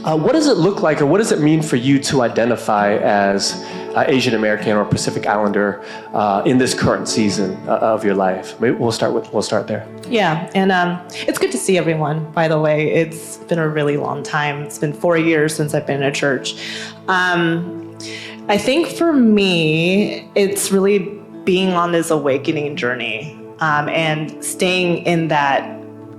What does it look like, or what does it mean for you to identify as Asian American or Pacific Islander in this current season of your life? Maybe we'll start there. Yeah, and it's good to see everyone, by the way. It's been a really long time. It's been 4 years since I've been in a church. I think for me, it's really being on this awakening journey and staying in that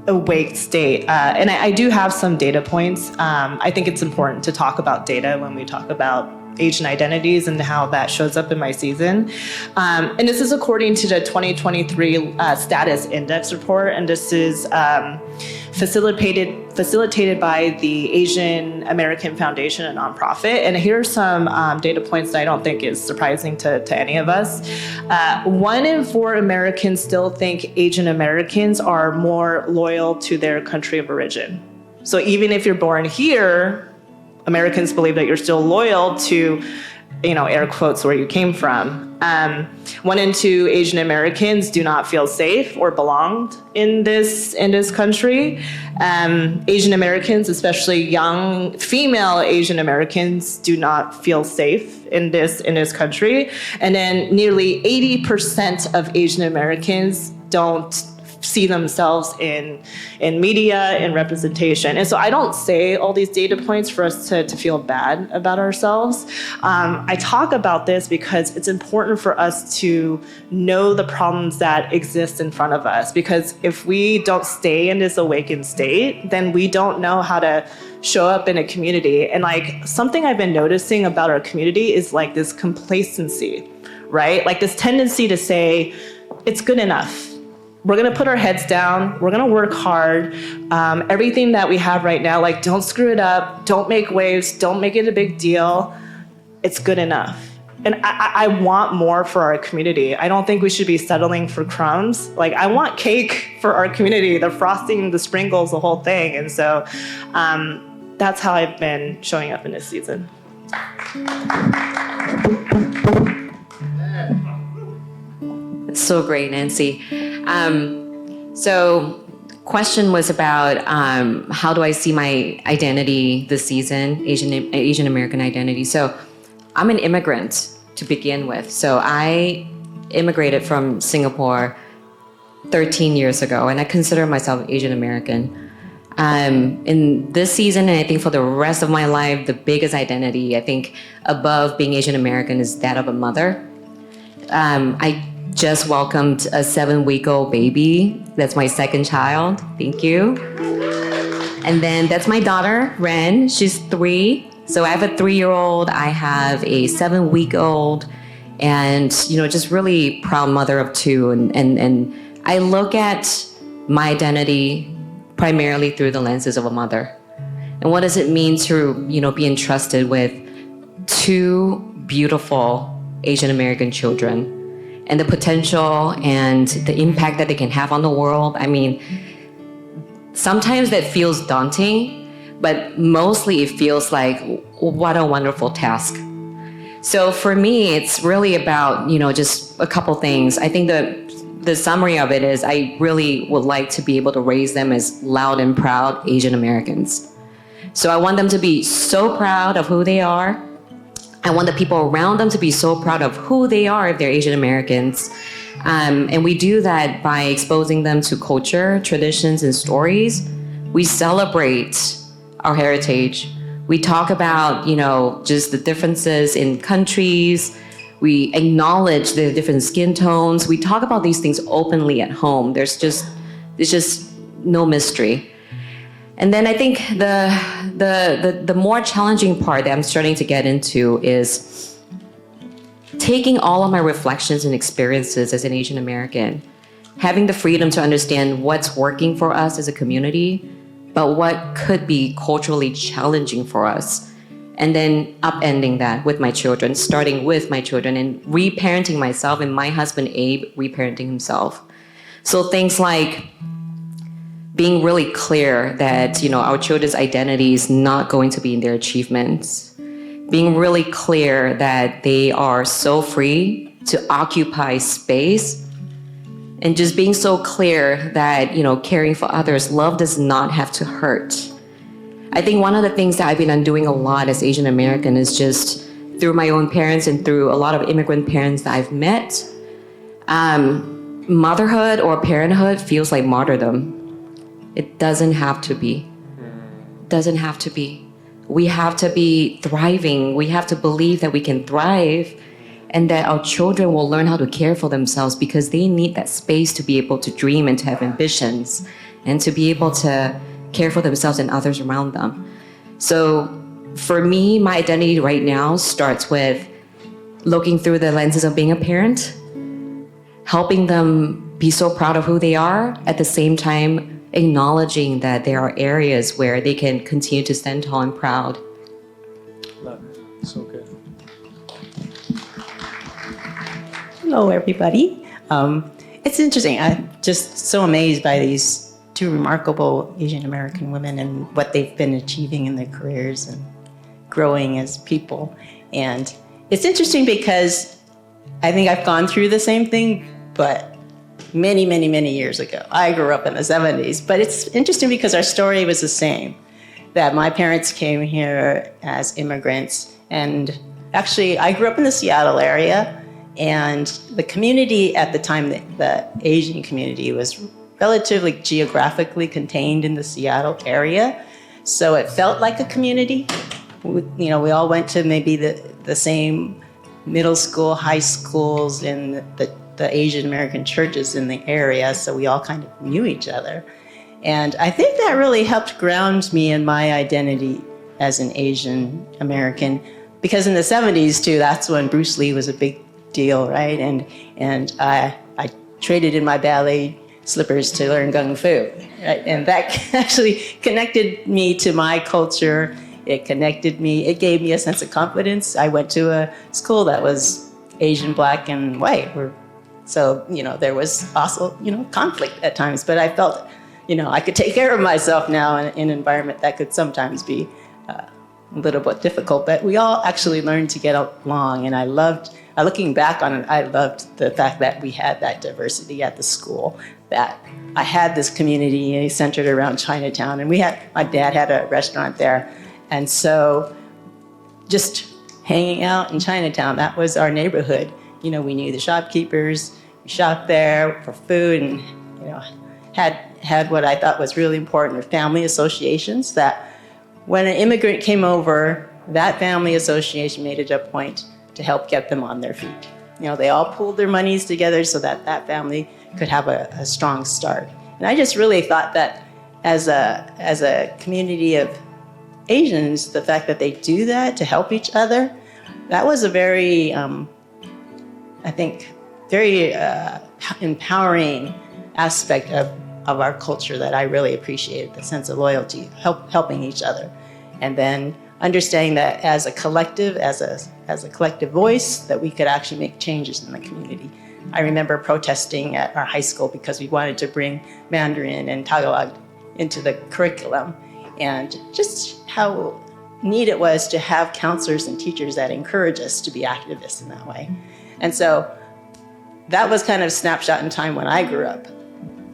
awake state. And I do have some data points. I think it's important to talk about data when we talk about Asian identities and how that shows up in my season. And this is according to the 2023 Status Index report. And this is facilitated by the Asian American Foundation, a nonprofit. And here are some data points that I don't think is surprising to any of us. 1 in 4 Americans still think Asian Americans are more loyal to their country of origin. So even if you're born here, Americans believe that you're still loyal to, air quotes, where you came from. 1 in 2 Asian Americans do not feel safe or belonged in this country. Asian Americans, especially young female Asian Americans, do not feel safe in this country. And then nearly 80% of Asian Americans don't see themselves in media and representation. And so I don't say all these data points for us to feel bad about ourselves. I talk about this because it's important for us to know the problems that exist in front of us. Because if we don't stay in this awakened state, then we don't know how to show up in a community. And like something I've been noticing about our community is like this complacency, right? Like this tendency to say, it's good enough. We're going to put our heads down. We're going to work hard. Everything that we have right now, like, don't screw it up. Don't make waves. Don't make it a big deal. It's good enough. And I want more for our community. I don't think we should be settling for crumbs. Like, I want cake for our community, the frosting, the sprinkles, the whole thing. And so that's how I've been showing up in this season. That's so great, Nancy. So question was about how do I see my identity this season, Asian American identity. So I'm an immigrant to begin with. So I immigrated from Singapore 13 years ago, and I consider myself Asian American. In this season, and I think for the rest of my life, the biggest identity, I think, above being Asian American is that of a mother. I just welcomed a 7-week-old baby. That's my second child. Thank you. And then that's my daughter, Ren. She's 3. So I have a 3-year-old. I have a 7-week-old, and just really proud mother of 2. And I look at my identity primarily through the lenses of a mother. And what does it mean to be entrusted with 2 beautiful Asian American children? And the potential and the impact that they can have on the world. I mean, sometimes that feels daunting, but mostly it feels like, what a wonderful task. So for me, it's really about, just a couple things. I think the summary of it is I really would like to be able to raise them as loud and proud Asian Americans. So I want them to be so proud of who they are. I want the people around them to be so proud of who they are if they're Asian Americans. And we do that by exposing them to culture, traditions, and stories. We celebrate our heritage. We talk about, just the differences in countries. We acknowledge the different skin tones. We talk about these things openly at home. There's just no mystery. And then I think the more challenging part that I'm starting to get into is taking all of my reflections and experiences as an Asian American, having the freedom to understand what's working for us as a community, but what could be culturally challenging for us, and then upending that with my children, starting with my children and reparenting myself, and my husband Abe reparenting himself. So things like being really clear that, our children's identity is not going to be in their achievements. Being really clear that they are so free to occupy space. And just being so clear that, caring for others, love does not have to hurt. I think one of the things that I've been undoing a lot as Asian American is just through my own parents and through a lot of immigrant parents that I've met, motherhood or parenthood feels like martyrdom. It doesn't have to be. Doesn't have to be. We have to be thriving. We have to believe that we can thrive and that our children will learn how to care for themselves because they need that space to be able to dream and to have ambitions and to be able to care for themselves and others around them. So for me, my identity right now starts with looking through the lenses of being a parent, helping them be so proud of who they are, at the same time acknowledging that there are areas where they can continue to stand tall and proud. Love it. So good. Hello, everybody. It's interesting. I'm just so amazed by these two remarkable Asian American women and what they've been achieving in their careers and growing as people. And it's interesting because I think I've gone through the same thing, but many, many, many years ago. I grew up in the 70s, but it's interesting because our story was the same, that my parents came here as immigrants. And actually, I grew up in the Seattle area, and the community at the time, the Asian community, was relatively geographically contained in the Seattle area. So it felt like a community. We all went to maybe the same middle school, high schools, in the Asian American churches in the area, so we all kind of knew each other. And I think that really helped ground me in my identity as an Asian American, because in the 70s too, that's when Bruce Lee was a big deal, right? And I traded in my ballet slippers to learn Kung Fu, right? And that actually connected me to my culture. It connected me, it gave me a sense of confidence. I went to a school that was Asian, Black, and white. So, there was also, conflict at times, but I felt, I could take care of myself now in an environment that could sometimes be a little bit difficult, but we all actually learned to get along. And looking back on it, I loved the fact that we had that diversity at the school, that I had this community centered around Chinatown, and my dad had a restaurant there. And so just hanging out in Chinatown, that was our neighborhood. We knew the shopkeepers, we shopped there for food, and had what I thought was really important were family associations, that when an immigrant came over, that family association made it a point to help get them on their feet. They all pooled their monies together so that family could have a strong start. And I just really thought that as a community of Asians, the fact that they do that to help each other, that was a very, I think, very empowering aspect of our culture that I really appreciated, the sense of loyalty, helping each other. And then understanding that as a collective, as a collective voice, that we could actually make changes in the community. I remember protesting at our high school because we wanted to bring Mandarin and Tagalog into the curriculum, and just how neat it was to have counselors and teachers that encourage us to be activists in that way. And so that was kind of a snapshot in time when I grew up.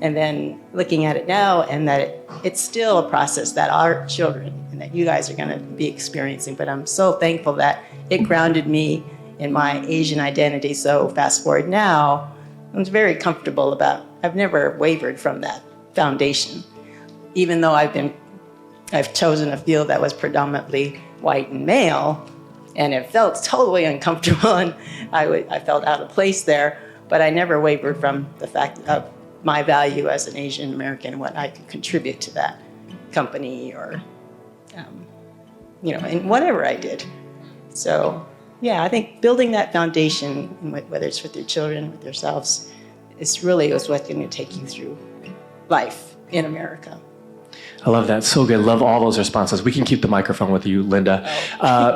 And then looking at it now, and that it's still a process that our children and that you guys are going to be experiencing. But I'm so thankful that it grounded me in my Asian identity. So fast forward now, I'm very comfortable I've never wavered from that foundation, even though I've chosen a field that was predominantly white and male, and it felt totally uncomfortable, and I felt out of place there, but I never wavered from the fact of my value as an Asian American and what I could contribute to that company or, in whatever I did. So, yeah, I think building that foundation, whether it's with your children, with yourselves, is what's going to take you through life in America. I love that. So good. Love all those responses. We can keep the microphone with you, Linda.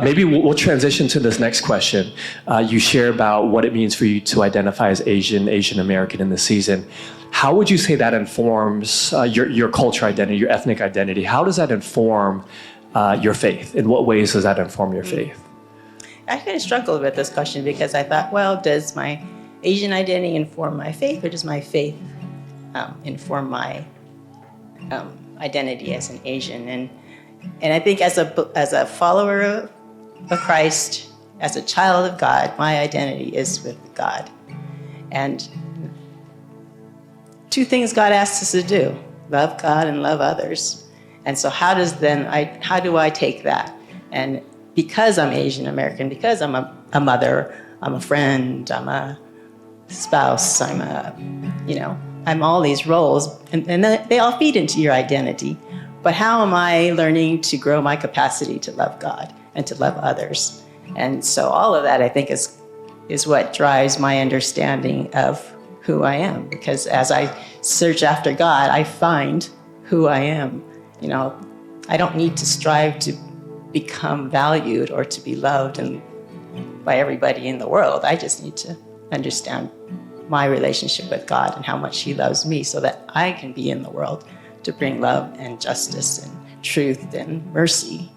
Maybe we'll transition to this next question. You share about what it means for you to identify as Asian American in this season. How would you say that informs your culture identity, your ethnic identity? How does that inform your faith? In what ways does that inform your faith? I kind of struggled with this question because I thought, well, does my Asian identity inform my faith, or does my faith inform my identity as an Asian? And And I think as a follower of Christ, as a child of God, my identity is with God. And two things God asks us to do: love God and love others. And so how do I take that? And because I'm Asian American, because I'm a mother, I'm a friend, I'm a spouse, I'm all these roles, and they all feed into your identity. But how am I learning to grow my capacity to love God and to love others? And so all of that, I think, is what drives my understanding of who I am. Because as I search after God, I find who I am. I don't need to strive to become valued or to be loved by everybody in the world. I just need to understand my relationship with God and how much He loves me, so that I can be in the world to bring love and justice and truth and mercy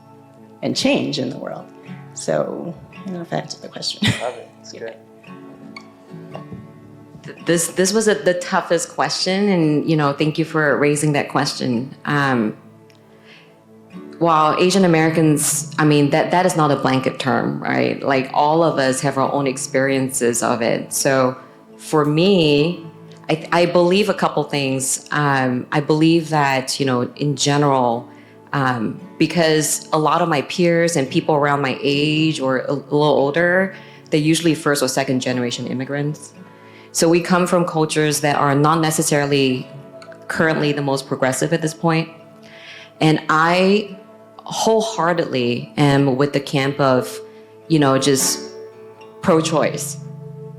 and change in the world. So I don't know if I answered the question. Love it. It's great. This was the toughest question, and thank you for raising that question. While Asian Americans, that is not a blanket term, right? Like, all of us have our own experiences of it. So for me, I believe a couple things. I believe that, in general, because a lot of my peers and people around my age or a little older, they're usually first or second generation immigrants. So we come from cultures that are not necessarily currently the most progressive at this point. And I wholeheartedly am with the camp of, just pro-choice,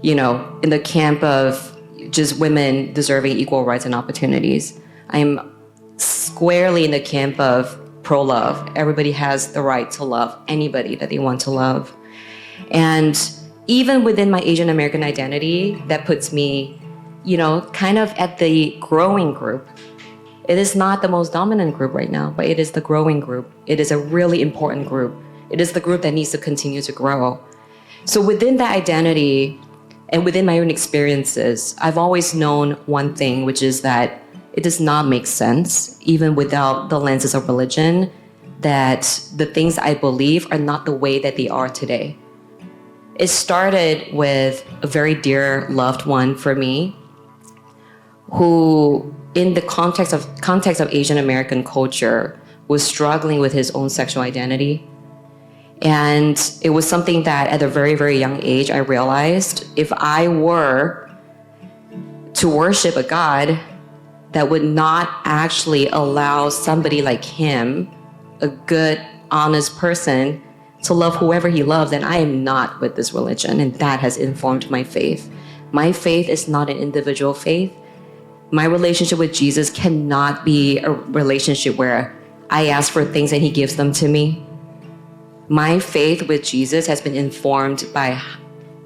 in the camp of just women deserving equal rights and opportunities. I'm squarely in the camp of pro-love. Everybody has the right to love anybody that they want to love. And even within my Asian American identity, that puts me, kind of at the growing group. It is not the most dominant group right now, but it is the growing group. It is a really important group. It is the group that needs to continue to grow. So within that identity and within my own experiences, I've always known one thing, which is that it does not make sense, even without the lenses of religion, that the things I believe are not the way that they are today. It started with a very dear loved one for me, who, in the context of Asian American culture, was struggling with his own sexual identity. And it was something that at a very, very young age, I realized if I were to worship a God that would not actually allow somebody like him, a good, honest person, to love whoever he loves, then I am not with this religion. And that has informed my faith. My faith is not an individual faith. My relationship with Jesus cannot be a relationship where I ask for things and He gives them to me. My faith with Jesus has been informed by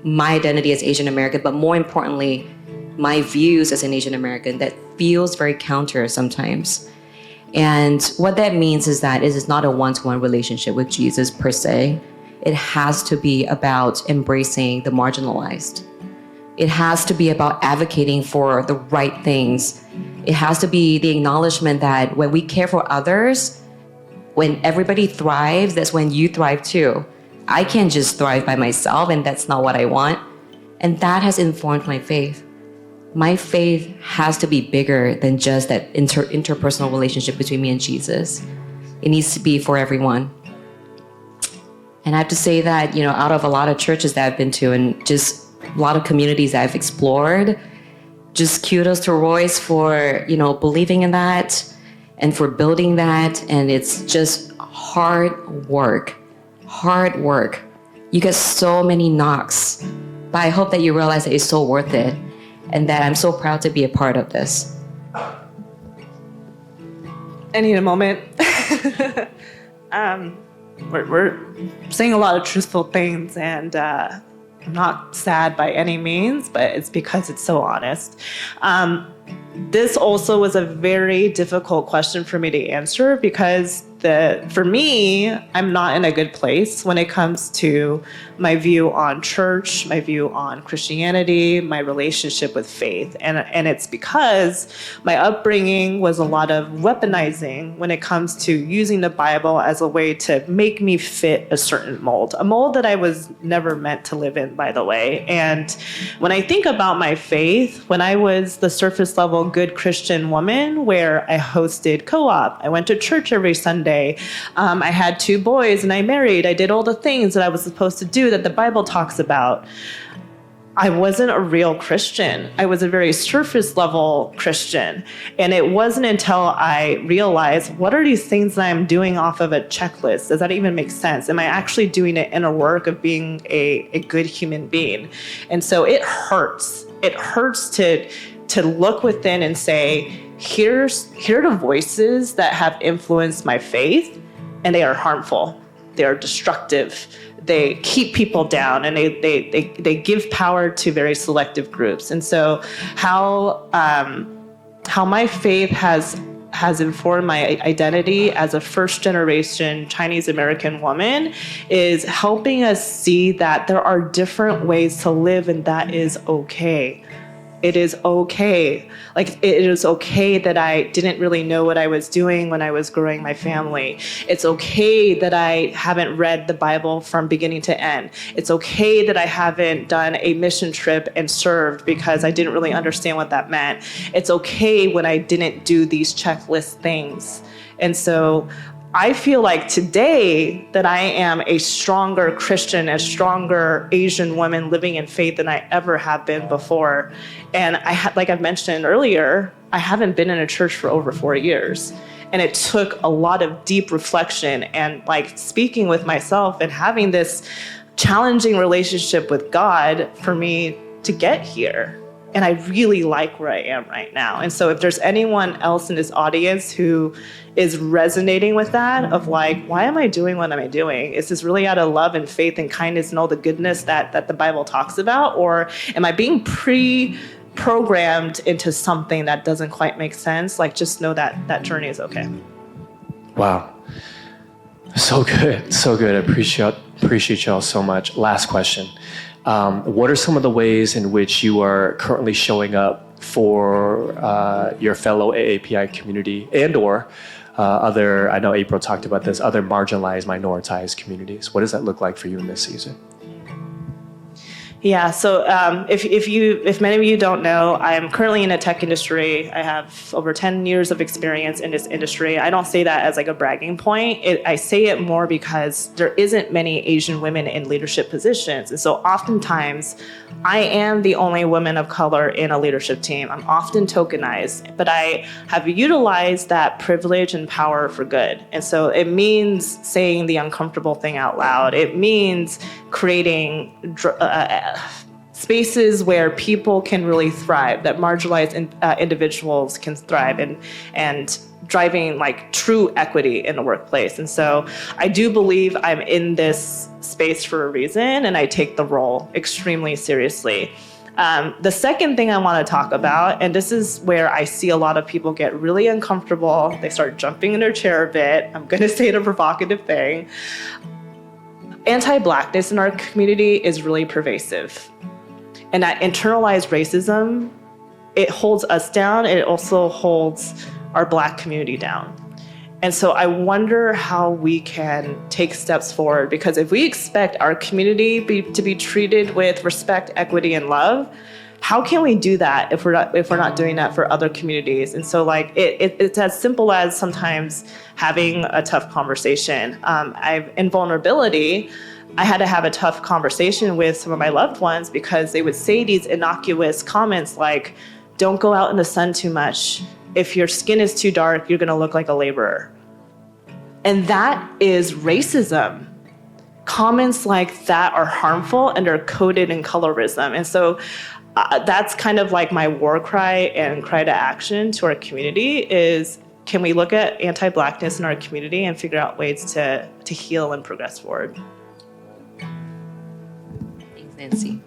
my identity as Asian American, but more importantly, my views as an Asian American that feels very counter sometimes. And what that means is that it is not a one-to-one relationship with Jesus per se. It has to be about embracing the marginalized. It has to be about advocating for the right things. It has to be the acknowledgement that when we care for others, when everybody thrives, that's when you thrive too. I can't just thrive by myself, and that's not what I want. And that has informed my faith. My faith has to be bigger than just that interpersonal relationship between me and Jesus. It needs to be for everyone. And I have to say that, out of a lot of churches that I've been to and just a lot of communities that I've explored, just kudos to Royce for, believing in that and for building that. And it's just hard work. You get so many knocks, but I hope that you realize that it's so worth it and that I'm so proud to be a part of this. I need a moment. We're saying a lot of truthful things, and I'm not sad by any means, but it's because it's so honest. This also was a very difficult question for me to answer because for me, I'm not in a good place when it comes to my view on church, my view on Christianity, my relationship with faith. And it's because my upbringing was a lot of weaponizing when it comes to using the Bible as a way to make me fit a certain mold, a mold that I was never meant to live in, by the way. And when I think about my faith, when I was the surface level good Christian woman where I hosted co-op, I went to church every Sunday, I had 2 boys and I married, I did all the things that I was supposed to do that the Bible talks about, I wasn't a real Christian. I was a very surface level Christian. And it wasn't until I realized, what are these things that I'm doing off of a checklist? Does that even make sense? Am I actually doing it in a work of being a good human being? And so it hurts. It hurts to look within and say, here are the voices that have influenced my faith, and they are harmful. They are destructive. They keep people down, and they give power to very selective groups. And so how my faith has informed my identity as a first generation Chinese American woman is helping us see that there are different ways to live, and that is okay. It is okay. Like, it is okay that I didn't really know what I was doing when I was growing my family. It's okay that I haven't read the Bible from beginning to end. It's okay that I haven't done a mission trip and served because I didn't really understand what that meant. It's okay when I didn't do these checklist things. And so I feel like today that I am a stronger Christian, a stronger Asian woman living in faith than I ever have been before. And like I've mentioned earlier, I haven't been in a church for over 4 years. And it took a lot of deep reflection and like speaking with myself and having this challenging relationship with God for me to get here. And I really like where I am right now. And so if there's anyone else in this audience who is resonating with that, of like, why am I doing what am I doing? Is this really out of love and faith and kindness and all the goodness that the Bible talks about? Or am I being pre-programmed into something that doesn't quite make sense? Like, just know that that journey is okay. Wow. So good. So good. I appreciate y'all so much. Last question. What are some of the ways in which you are currently showing up for your fellow AAPI community and or other, I know April talked about this, other marginalized, minoritized communities? What does that look like for you in this season? Yeah, so if many of you don't know, I'm currently in the tech industry. I have over 10 years of experience in this industry. I don't say that as like a bragging point. I say it more because there isn't many Asian women in leadership positions. And so oftentimes, I am the only woman of color in a leadership team. I'm often tokenized, but I have utilized that privilege and power for good. And so it means saying the uncomfortable thing out loud. It means creating spaces where people can really thrive, that marginalized individuals can thrive, and driving like true equity in the workplace. And so I do believe I'm in this space for a reason, and I take the role extremely seriously. The second thing I want to talk about, and this is where I see a lot of people get really uncomfortable, they start jumping in their chair a bit. I'm going to say the provocative thing. Anti-Blackness in our community is really pervasive. And that internalized racism, it holds us down. It also holds our Black community down. And so I wonder how we can take steps forward, because if we expect our community to be treated with respect, equity, and love, how can we do that if we're not doing that for other communities? And so like it's as simple as sometimes having a tough conversation. In vulnerability, I had to have a tough conversation with some of my loved ones because they would say these innocuous comments like, don't go out in the sun too much. If your skin is too dark, you're going to look like a laborer. And that is racism. Comments like that are harmful and are coded in colorism. And so that's kind of like my war cry and cry to action to our community is, can we look at anti-Blackness in our community and figure out ways to heal and progress forward? Thanks, Nancy.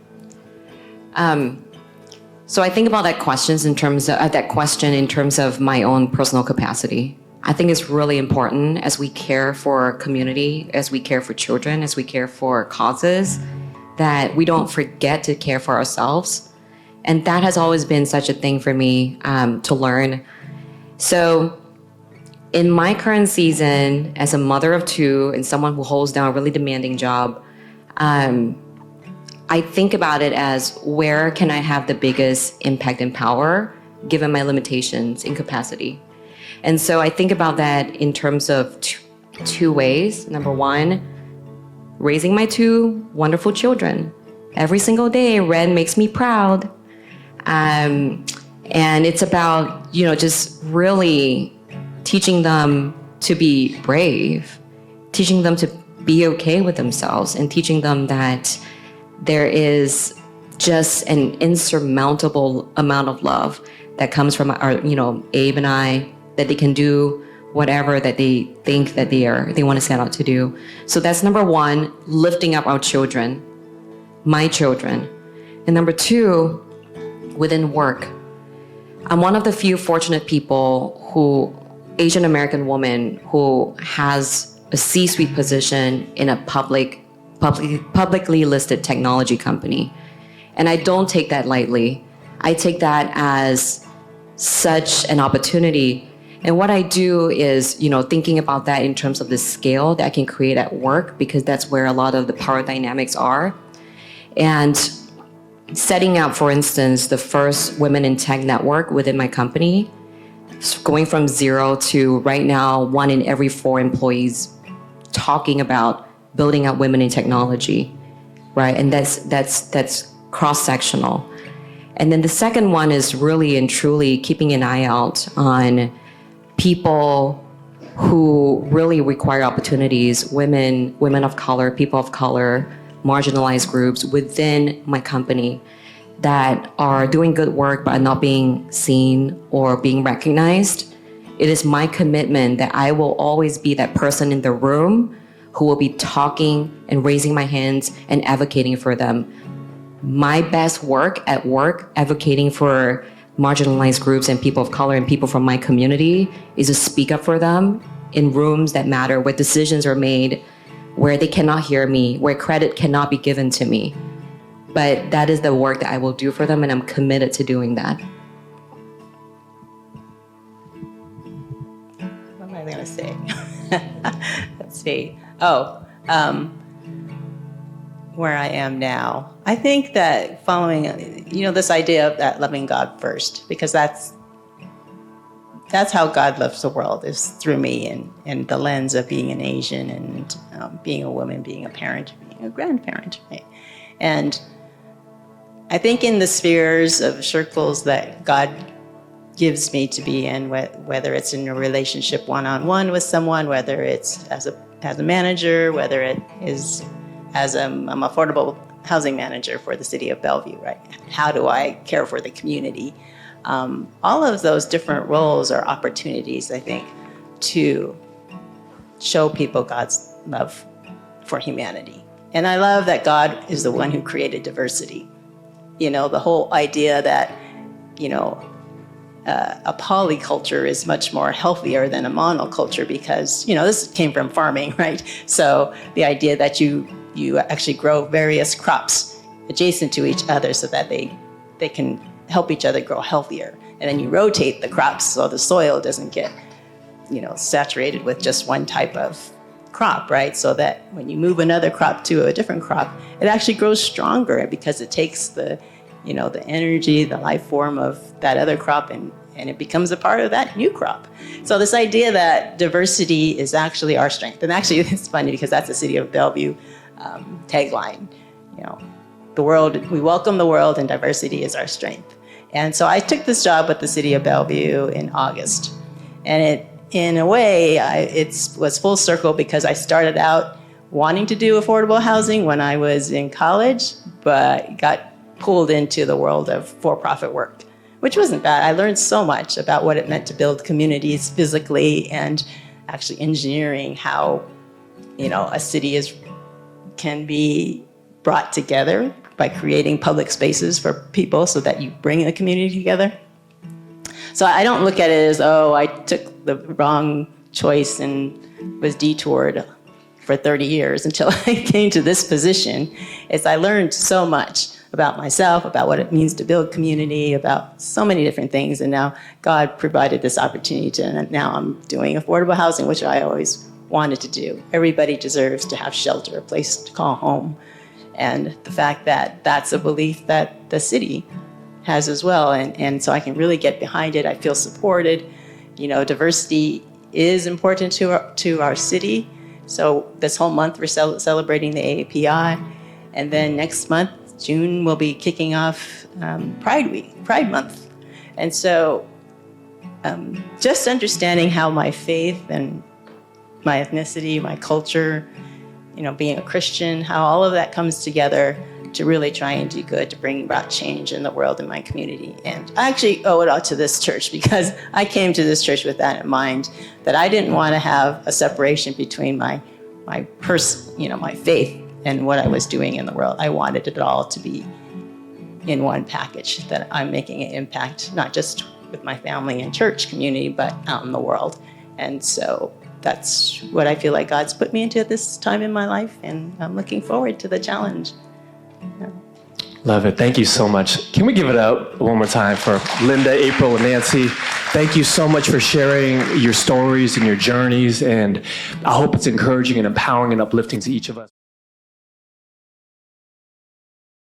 So I think about that question in terms of my own personal capacity. I think it's really important as we care for our community, as we care for children, as we care for causes, that we don't forget to care for ourselves. And that has always been such a thing for me to learn. So in my current season, as a mother of two and someone who holds down a really demanding job, I think about it as where can I have the biggest impact and power given my limitations in capacity. And so I think about that in terms of two ways. Number one, raising my two wonderful children. Every single day, Ren makes me proud. And it's about, just really teaching them to be brave, teaching them to be okay with themselves, and teaching them that there is just an insurmountable amount of love that comes from our, Abe and I, that they can do whatever that they think that they want to set out to do. So that's number one, lifting up our children, my children. And number two, within work, I'm one of the few fortunate people Asian American woman who has a C-suite position in a publicly listed technology company. And I don't take that lightly. I take that as such an opportunity. And what I do is, thinking about that in terms of the scale that I can create at work, because that's where a lot of the power dynamics are. And setting up, for instance, the first Women in Tech network within my company, going from 0 to right now, 1 in every 4 employees talking about building up women in technology, right? And that's cross-sectional. And then the second one is really and truly keeping an eye out on people who really require opportunities, women of color, people of color, marginalized groups within my company that are doing good work but are not being seen or being recognized. It is my commitment that I will always be that person in the room who will be talking and raising my hands and advocating for them. My best work at work, advocating for marginalized groups and people of color and people from my community, is to speak up for them in rooms that matter, where decisions are made, where they cannot hear me, where credit cannot be given to me. But that is the work that I will do for them, and I'm committed to doing that. What am I going to say? Let's see. Where I am now. I think that following, this idea of that loving God first, because that's how God loves the world, is through me and the lens of being an Asian and being a woman, being a parent, being a grandparent. Right? And I think in the spheres of circles that God gives me to be in, whether it's in a relationship one-on-one with someone, whether it's as a manager, whether it is as I'm affordable housing manager for the city of Bellevue, right? How do I care for the community? All of those different roles are opportunities, I think, to show people God's love for humanity. And I love that God is the one who created diversity. The whole idea that, a polyculture is much more healthier than a monoculture because, this came from farming, right? So the idea that you actually grow various crops adjacent to each other so that they can help each other grow healthier. And then you rotate the crops so the soil doesn't get, saturated with just one type of crop, right? So that when you move another crop to a different crop, it actually grows stronger because it takes the energy, the life form of that other crop and it becomes a part of that new crop. So this idea that diversity is actually our strength. And actually it's funny because that's the City of Bellevue tagline. The world, we welcome the world and diversity is our strength. And so I took this job with the City of Bellevue in August. And it, in a way, it was full circle because I started out wanting to do affordable housing when I was in college, but got pulled into the world of for-profit work, which wasn't bad. I learned so much about what it meant to build communities physically and actually engineering how, a city can be brought together by creating public spaces for people so that you bring a community together. So I don't look at it as, I took the wrong choice and was detoured for 30 years until I came to this position, is I learned so much about myself, about what it means to build community, about so many different things. And now God provided this opportunity to, and now I'm doing affordable housing, which I always wanted to do. Everybody deserves to have shelter, a place to call home. And the fact that that's a belief that the city has as well. And so I can really get behind it. I feel supported. You know, diversity is important to our city. So this whole month we're celebrating the AAPI. And then next month, June, we'll be kicking off Pride Month. And so just understanding how my faith and my ethnicity, my culture, you know, being a Christian, how all of that comes together to really try and do good, to bring about change in the world and my community. And I actually owe it all to this church, because I came to this church with that in mind, that I didn't want to have a separation between my faith and what I was doing in the world. I wanted it all to be in one package, that I'm making an impact, not just with my family and church community, but out in the world. And so that's what I feel like God's put me into at this time in my life, and I'm looking forward to the challenge. Love it. Thank you so much. Can we give it up one more time for Linda, April, and Nancy? Thank you so much for sharing your stories and your journeys, and I hope it's encouraging and empowering and uplifting to each of us.